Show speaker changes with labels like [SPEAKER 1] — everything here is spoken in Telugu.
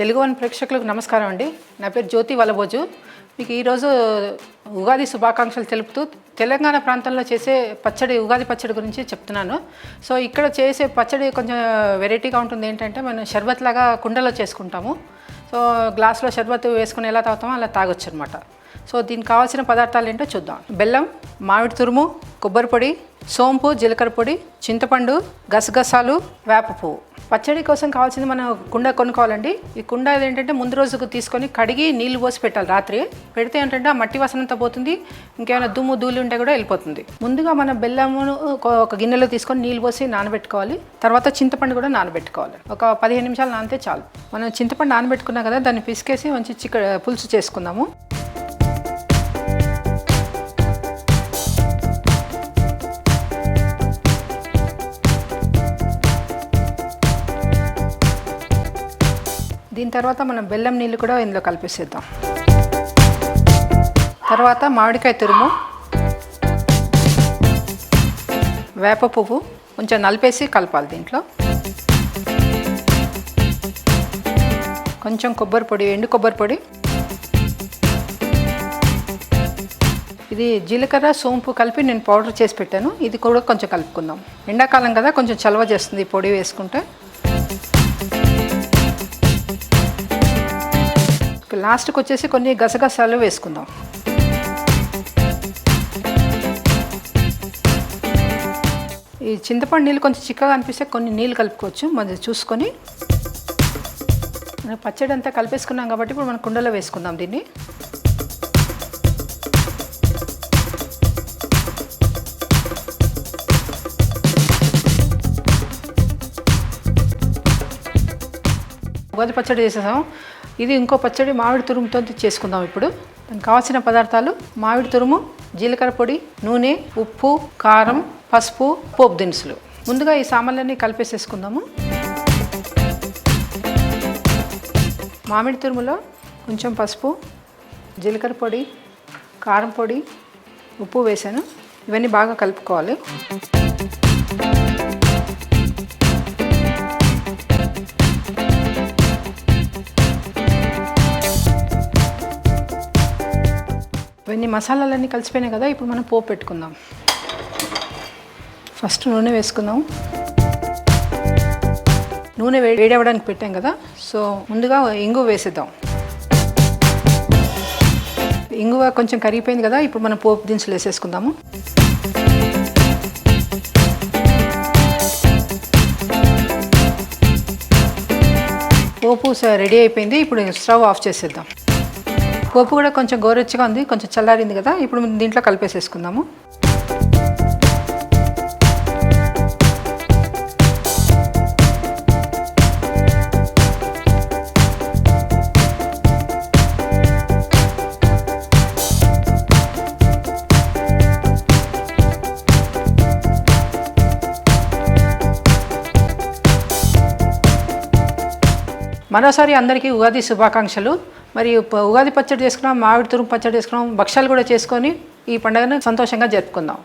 [SPEAKER 1] తెలుగు వన్ ప్రేక్షకులకు నమస్కారం అండి. నా పేరు జ్యోతి వలబోజు. మీకు ఈరోజు ఉగాది శుభాకాంక్షలు తెలుపుతూ తెలంగాణ ప్రాంతంలో చేసే పచ్చడి, ఉగాది పచ్చడి గురించి చెప్తున్నాను. సో ఇక్కడ చేసే పచ్చడి కొంచెం వెరైటీగా ఉంటుంది. ఏంటంటే మనం షర్బత్ లాగా కుండలో చేసుకుంటాము. సో గ్లాస్లో షర్బత్ వేసుకుని ఎలా తాగుతామో అలా తాగొచ్చు అనమాట. సో దీనికి కావాల్సిన పదార్థాలు ఏంటో చూద్దాం. బెల్లం, మామిడి తురుము, కొబ్బరి పొడి, సోంపు, జీలకర్ర పొడి, చింతపండు, గసగసాలు, వేప పువ్వు. పచ్చడి కోసం కావాల్సింది మనం కుండ కొనుక్కోవాలండి. ఈ కుండ ఏంటంటే ముందు రోజుకు తీసుకొని కడిగి నీళ్లు పోసి పెట్టాలి. రాత్రి పెడితే ఏంటంటే ఆ మట్టి వాసనంతా పోతుంది, ఇంకేమైనా దుమ్ము ధూళి ఉంటే కూడా వెళ్ళిపోతుంది. ముందుగా మనం బెల్లమును ఒక గిన్నెలో తీసుకొని నీళ్ళు పోసి నానబెట్టుకోవాలి. తర్వాత చింతపండు కూడా నానబెట్టుకోవాలి. ఒక 15 నిమిషాలు నానితే చాలు. మనం చింతపండు నానబెట్టుకున్నాం కదా, దాన్ని పిసికేసి మంచి పులుసు చేసుకుందాము. దీని తర్వాత మనం బెల్లం నీళ్ళు కూడా ఇందులో కలిపేసేద్దాం. తర్వాత మామిడికాయ తురుము, వేప పువ్వు కొంచెం నలిపేసి కలపాలి. దీంట్లో కొంచెం కొబ్బరి పొడి, ఎండు కొబ్బరి పొడి, ఇది జీలకర్ర, సోంపు కలిపి నేను పౌడర్ చేసి పెట్టాను. ఇది కూడా కొంచెం కలుపుకుందాం. ఎండాకాలం కదా, కొంచెం చలవ చేస్తుంది పొడి వేసుకుంటే. లాస్ట్కి వచ్చేసి కొన్ని గసగసాలు వేసుకుందాం. ఈ చింతపండు నీళ్ళు కొంచెం చిక్కగా అనిపిస్తే కొన్ని నీళ్ళు కలుపుకోవచ్చు. మనం చూసుకొని మనం పచ్చడి అంతా కలిపేసుకున్నాం కాబట్టి ఇప్పుడు మనం కుండలో వేసుకుందాం దీన్ని. ఉగాది పచ్చడి చేసేసాం. ఇది ఇంకో పచ్చడి మామిడి తురుముతో చేసుకుందాం. ఇప్పుడు దానికి కావాల్సిన పదార్థాలు: మామిడి తురుము, జీలకర్ర పొడి, నూనె, ఉప్పు, కారం, పసుపు, పోపు దినుసులు. ముందుగా ఈ సామాన్లన్నీ కలిపేసేసుకుందాము. మామిడి తురుములో కొంచెం పసుపు, జీలకర్ర పొడి, కారం పొడి, ఉప్పు వేసాను. ఇవన్నీ బాగా కలుపుకోవాలి. ఇవన్నీ మసాలాలన్నీ కలిసిపోయినాయి కదా, ఇప్పుడు మనం పోపు పెట్టుకుందాం. ఫస్ట్ నూనె వేసుకుందాం. నూనె వేడవడానికి పెట్టాం కదా, సో ముందుగా ఇంగువ వేసేద్దాం. ఇంగువ కొంచెం కరిగిపోయింది కదా, ఇప్పుడు మనం పోపు దినుసులు వేసేసుకుందాము. పోపు రెడీ అయిపోయింది. ఇప్పుడు స్టవ్ ఆఫ్ చేసేద్దాం. పోపు కూడా కొంచెం గోరెచ్చగా ఉంది, కొంచెం చల్లారింది కదా, ఇప్పుడు దీంట్లో కలిపేసేసుకుందాము. మరోసారి అందరికీ ఉగాది శుభాకాంక్షలు. మరి ఉగాది పచ్చడి చేసుకున్నాం, మామిడి తురుము పచ్చడి చేసుకున్నాం, భక్షాలు కూడా చేసుకొని ఈ పండుగను సంతోషంగా జరుపుకుందాం.